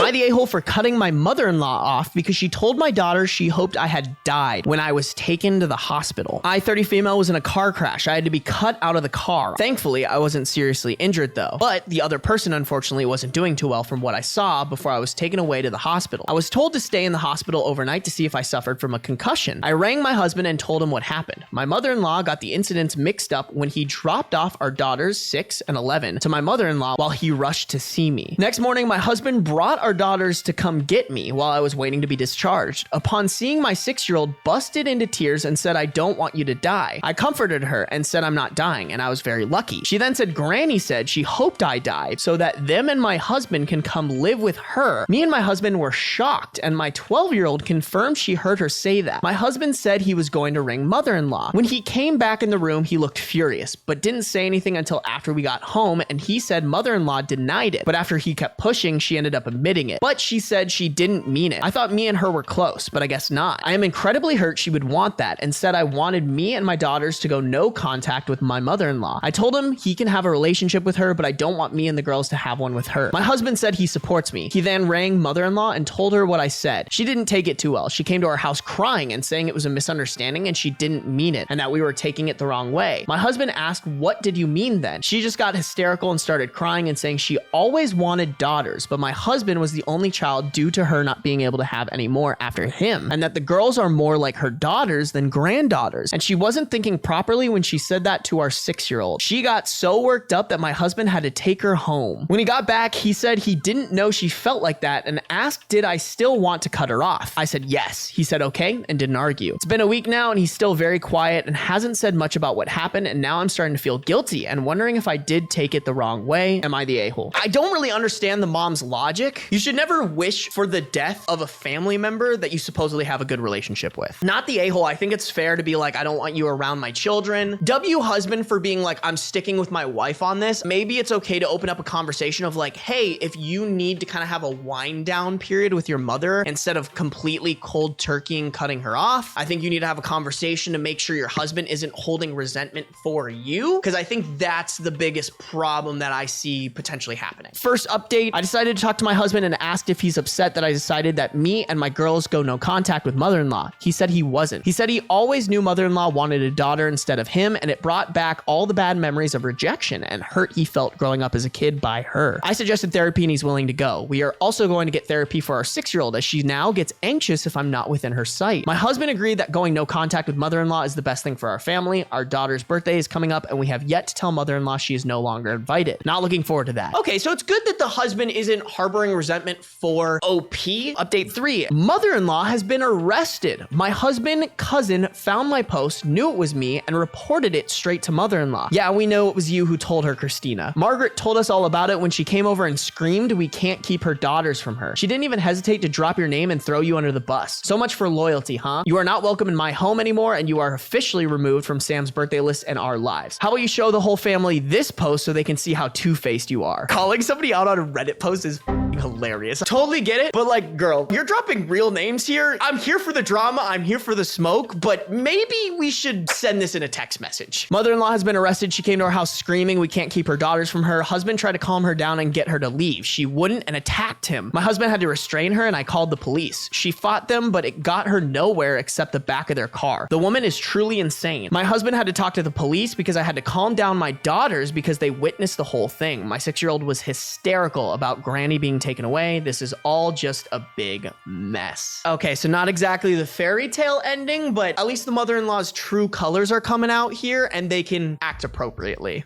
I the a-hole for cutting my mother-in-law off because she told my daughter she hoped I had died when I was taken to the hospital? I, 30 female, was in a car crash. I had to be cut out of the car. Thankfully, I wasn't seriously injured though. But the other person unfortunately wasn't doing too well from what I saw before I was taken away to the hospital. I was told to stay in the hospital overnight to see if I suffered from a concussion. I rang my husband and told him what happened. My mother-in-law got the incidents mixed up when he dropped off our daughters, 6 and 11, to my mother-in-law while he rushed to see me. Next morning, my husband brought our daughters to come get me while I was waiting to be discharged. Upon seeing my 6-year-old, busted into tears and said, "I don't want you to die." I comforted her and said I'm not dying, and I was very lucky. She then said Granny said she hoped I died so that them and my husband can come live with her. Me and my husband were shocked, and my 12-year-old confirmed she heard her say that. My husband said he was going to ring mother-in-law. When he came back in the room, he looked furious, but didn't say anything until after we got home, and he said mother-in-law denied it, but after he kept pushing, she ended up admitting it. But she said she didn't mean it. I thought me and her were close, but I guess not. I am incredibly hurt she would want that, and said I wanted me and my daughters to go no contact with my mother-in-law. I told him he can have a relationship with her, but I don't want me and the girls to have one with her. My husband said he supports me. He then rang mother-in-law and told her what I said. She didn't take it too well. She came to our house crying and saying it was a misunderstanding and she didn't mean it and that we were taking it the wrong way. My husband asked, "What did you mean then?" She just got hysterical and started crying and saying she always wanted daughters, but my husband was the only child due to her not being able to have any more after him, and that the girls are more like her daughters than granddaughters. And she wasn't thinking properly when she said that to our 6-year-old. She got so worked up that my husband had to take her home. When he got back, he said he didn't know she felt like that and asked did I still want to cut her off. I said yes. He said okay and didn't argue. It's been a week now and he's still very quiet and hasn't said much about what happened, and now I'm starting to feel guilty and wondering if I did take it the wrong way. Am I the a-hole? I don't really understand the mom's logic. You should never wish for the death of a family member that you supposedly have a good relationship with. Not the a-hole. I think it's fair to be like, I don't want you around my children. W husband for being like, I'm sticking with my wife on this. Maybe it's okay to open up a conversation of like, hey, if you need to kind of have a wind down period with your mother instead of completely cold turkeying cutting her off, I think you need to have a conversation to make sure your husband isn't holding resentment for you, because I think that's the biggest problem that I see potentially happening. First update, I decided to talk to my husband and asked if he's upset that I decided that me and my girls go no contact with mother-in-law. He said he wasn't. He said he always knew mother-in-law wanted a daughter instead of him, and it brought back all the bad memories of rejection and hurt he felt growing up as a kid by her. I suggested therapy and he's willing to go. We are also going to get therapy for our 6-year-old as she now gets anxious if I'm not within her sight. My husband agreed that going no contact with mother-in-law is the best thing for our family. Our daughter's birthday is coming up and we have yet to tell mother-in-law she is no longer invited. Not looking forward to that. Okay, so it's good that the husband isn't harboring resentment for OP. Update 3, mother-in-law has been arrested. My husband cousin found my post, knew it was me, and reported it straight to mother-in-law. Yeah, we know it was you who told her, Christina. Margaret told us all about it when she came over and screamed we can't keep her daughters from her. She didn't even hesitate to drop your name and throw you under the bus. So much for loyalty, huh? You are not welcome in my home anymore and you are officially removed from Sam's birthday list and our lives. How about you show the whole family this post so they can see how two-faced you are? Calling somebody out on a Reddit post is hilarious. Totally get it, but like, girl, you're dropping real names here. I'm here for the drama, I'm here for the smoke, but maybe we should send this in a text message. Mother-in-law has been arrested. She came to our house screaming we can't keep her daughters from her. Husband tried to calm her down and get her to leave. She wouldn't and attacked him. My husband had to restrain her and I called the police. She fought them, but it got her nowhere except the back of their car. The woman is truly insane. My husband had to talk to the police because I had to calm down my daughters because they witnessed the whole thing. My 6-year-old was hysterical about Granny being taken away. This is all just a big mess. Okay, so not exactly the fairy tale ending, but at least the mother-in-law's true colors are coming out here and they can act appropriately.